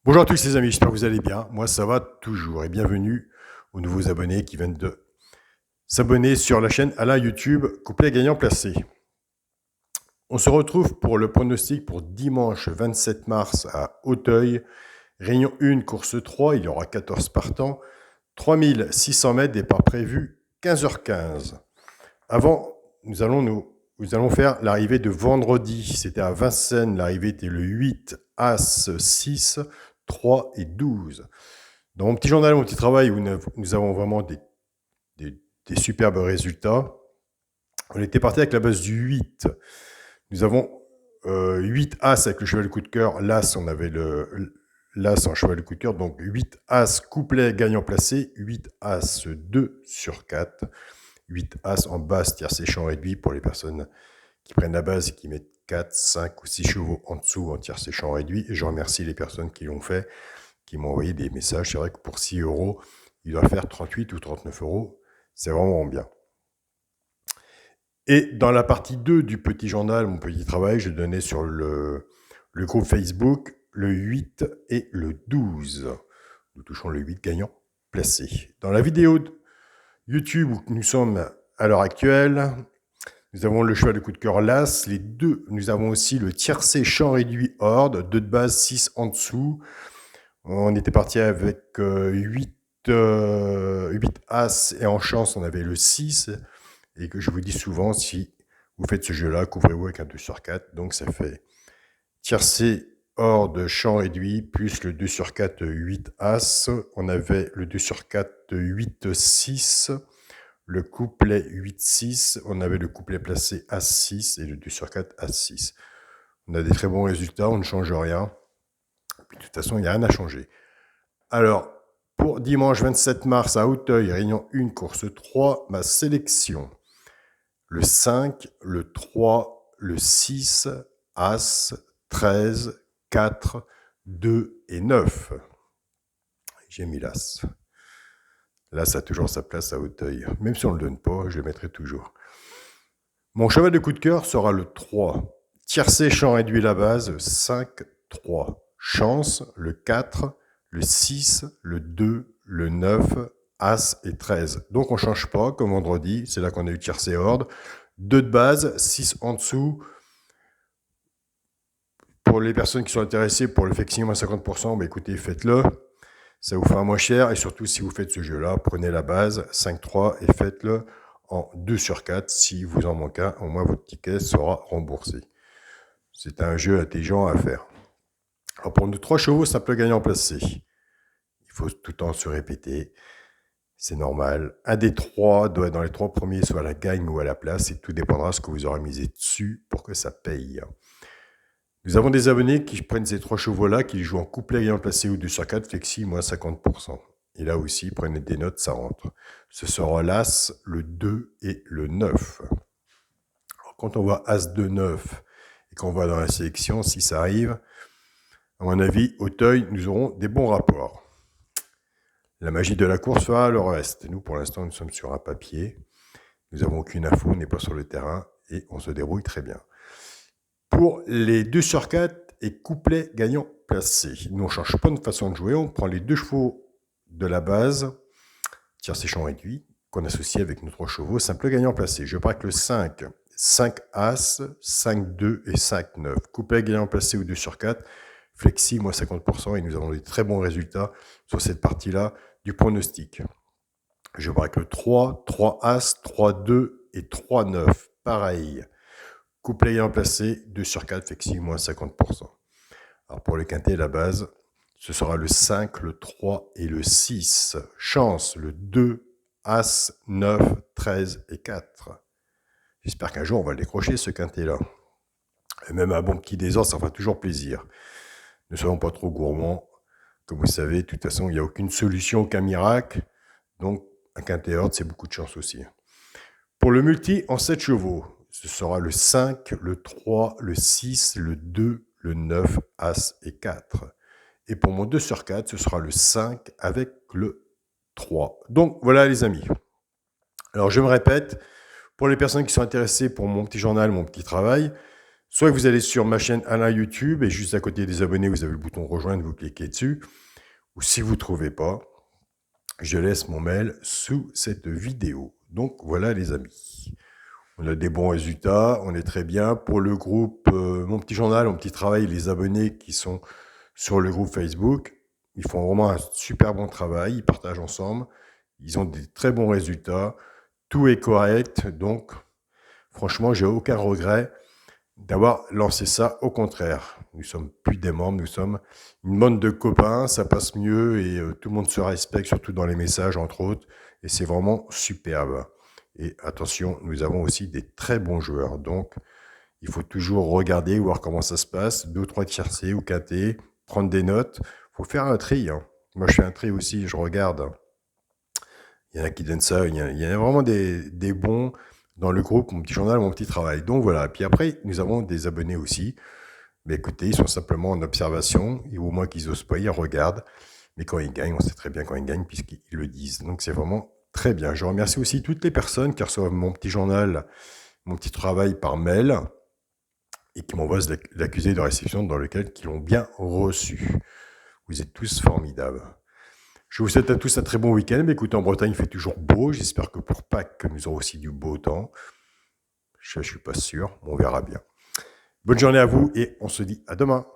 Bonjour à tous les amis, j'espère que vous allez bien. Moi ça va toujours et bienvenue aux nouveaux abonnés qui viennent de s'abonner sur la chaîne Alain YouTube Couplet gagnant placé. On se retrouve pour le pronostic pour dimanche 27 mars à Auteuil. Réunion 1, course 3, il y aura 14 partants. 3600 mètres, départ prévu 15h15. Avant, nous allons faire l'arrivée de vendredi. C'était à Vincennes, l'arrivée était le 8, As, 6, 3 et 12. Dans mon petit journal, mon petit travail, où nous avons vraiment des superbes résultats. On était parti avec la base du 8. Nous avons 8 As avec le cheval de coup de cœur. L'As, on avait l'As en cheval de coup de cœur. Donc 8 As couplet gagnant placé. 8 As 2 sur 4. 8 As en base tiercé champ réduit pour les personnes qui prennent la base et qui mettent 4, 5 ou 6 chevaux en dessous en tiercé champ réduit. Et je remercie les personnes qui l'ont fait, qui m'ont envoyé des messages. C'est vrai que pour 6 euros, il doit faire 38 ou 39 euros. C'est vraiment bien. Et dans la partie 2 du petit journal, mon petit travail, je donnais sur le groupe Facebook le 8 et le 12. Nous touchons le 8 gagnant placé. Dans la vidéo YouTube où nous sommes à l'heure actuelle, nous avons le cheval de coup de cœur L'As, les deux. Nous avons aussi le tiercé champ réduit Horde, 2 de base, 6 en dessous. On était parti avec 8 As et en chance, on avait le 6. Et que je vous dis souvent, si vous faites ce jeu-là, couvrez-vous avec un 2 sur 4. Donc ça fait tiercé Horde champ réduit, plus le 2 sur 4, 8 As. On avait le 2 sur 4, 8, 6. Le couplet 8-6, on avait le couplet placé As-6 et le 2 sur 4 As-6. On a des très bons résultats, on ne change rien. Puis, de toute façon, il n'y a rien à changer. Alors, pour dimanche 27 mars à Auteuil, réunion 1, course 3, ma sélection. Le 5, le 3, le 6, As, 13, 4, 2 et 9. J'ai mis l'As. Là, ça a toujours sa place à Auteuil. Même si on ne le donne pas, je le mettrai toujours. Mon cheval de coup de cœur sera le 3. Tiercé champ réduit la base, 5, 3. Chance, le 4, le 6, le 2, le 9, As et 13. Donc on ne change pas, comme vendredi, c'est là qu'on a eu tiercé Horde. 2 de base, 6 en dessous. Pour les personnes qui sont intéressées pour le flexion à 50%, bah écoutez, faites-le. Ça vous fera moins cher. Et surtout, si vous faites ce jeu-là, prenez la base, 5-3, et faites-le en 2 sur 4. Si vous en manquez un, au moins votre ticket sera remboursé. C'est un jeu intelligent à faire. Alors pour nos 3 chevaux, simple gagnant placé. Il faut tout le temps se répéter. C'est normal. Un des 3 doit être dans les 3 premiers, soit à la gagne ou à la place. Et tout dépendra de ce que vous aurez misé dessus pour que ça paye. Nous avons des abonnés qui prennent ces 3 chevaux-là, qui jouent en couplet gagnant placé ou 2 sur 4, flexi, moins 50%. Et là aussi, prenez des notes, ça rentre. Ce sera l'As, le 2 et le 9. Alors, quand on voit As 2, 9, et qu'on voit dans la sélection, si ça arrive, à mon avis, Auteuil, nous aurons des bons rapports. La magie de la course fera le reste. Nous, pour l'instant, nous sommes sur un papier. Nous n'avons aucune info, on n'est pas sur le terrain, et on se débrouille très bien. Pour les 2 sur 4 et couplet gagnant placé. Nous, on ne change pas de façon de jouer. On prend les 2 chevaux de la base, tiercé champ réduit, qu'on associe avec nos 3 chevaux, simple gagnant placé. Je braque le 5, 5 As, 5 2 et 5 9. Couplet gagnant placé ou 2 sur 4, flexi, moins 50%, et nous avons des très bons résultats sur cette partie-là du pronostic. Je braque le 3, 3 As, 3 2 et 3 9. Pareil. Couplet gagnant placé, 2 sur 4, flexi, moins 50%. Alors pour le quintet, la base, ce sera le 5, le 3 et le 6. Chance, le 2, As, 9, 13 et 4. J'espère qu'un jour, on va le décrocher, ce quintet-là. Et même un bon petit désordre, ça fera toujours plaisir. Ne soyons pas trop gourmands. Comme vous savez, de toute façon, il n'y a aucune solution, aucun miracle. Donc, un quintet ordre, c'est beaucoup de chance aussi. Pour le multi, en 7 chevaux, ce sera le 5, le 3, le 6, le 2, le 9, As et 4. Et pour mon 2 sur 4, ce sera le 5 avec le 3. Donc, voilà les amis. Alors, je me répète, pour les personnes qui sont intéressées pour mon petit journal, mon petit travail, Soit vous allez sur ma chaîne Alain YouTube et juste à côté des abonnés, vous avez le bouton rejoindre, vous cliquez dessus. Ou si vous ne trouvez pas, je laisse mon mail sous cette vidéo. Donc voilà les amis. On a des bons résultats, on est très bien. Pour le groupe Mon Petit Journal, Mon Petit Travail, les abonnés qui sont sur le groupe Facebook, ils font vraiment un super bon travail, ils partagent ensemble, ils ont des très bons résultats, tout est correct, donc franchement, j'ai aucun regret d'avoir lancé ça. Au contraire, nous sommes plus des membres, nous sommes une bande de copains, ça passe mieux et tout le monde se respecte, surtout dans les messages, entre autres, et c'est vraiment superbe. Et attention, nous avons aussi des très bons joueurs, donc il faut toujours regarder, voir comment ça se passe, 2 ou 3 tiercés ou quintés, prendre des notes, il faut faire un tri. Hein. Moi, je fais un tri aussi, je regarde. Il y en a qui donnent ça, il y en a vraiment des bons dans le groupe Mon Petit Journal, Mon Petit Travail. Donc voilà, puis après, nous avons des abonnés aussi. Mais écoutez, ils sont simplement en observation, et au moins qu'ils osent pas, ils regardent. Mais quand ils gagnent, on sait très bien quand ils gagnent, puisqu'ils le disent. Donc c'est vraiment très bien. Je remercie aussi toutes les personnes qui reçoivent Mon Petit Journal, Mon Petit Travail par mail, et qui m'envoient l'accusé de réception dans lequel ils l'ont bien reçu. Vous êtes tous formidables. Je vous souhaite à tous un très bon week-end. Mais écoutez, en Bretagne, il fait toujours beau. J'espère que pour Pâques, nous aurons aussi du beau temps. Je ne suis pas sûr, on verra bien. Bonne journée à vous et on se dit à demain.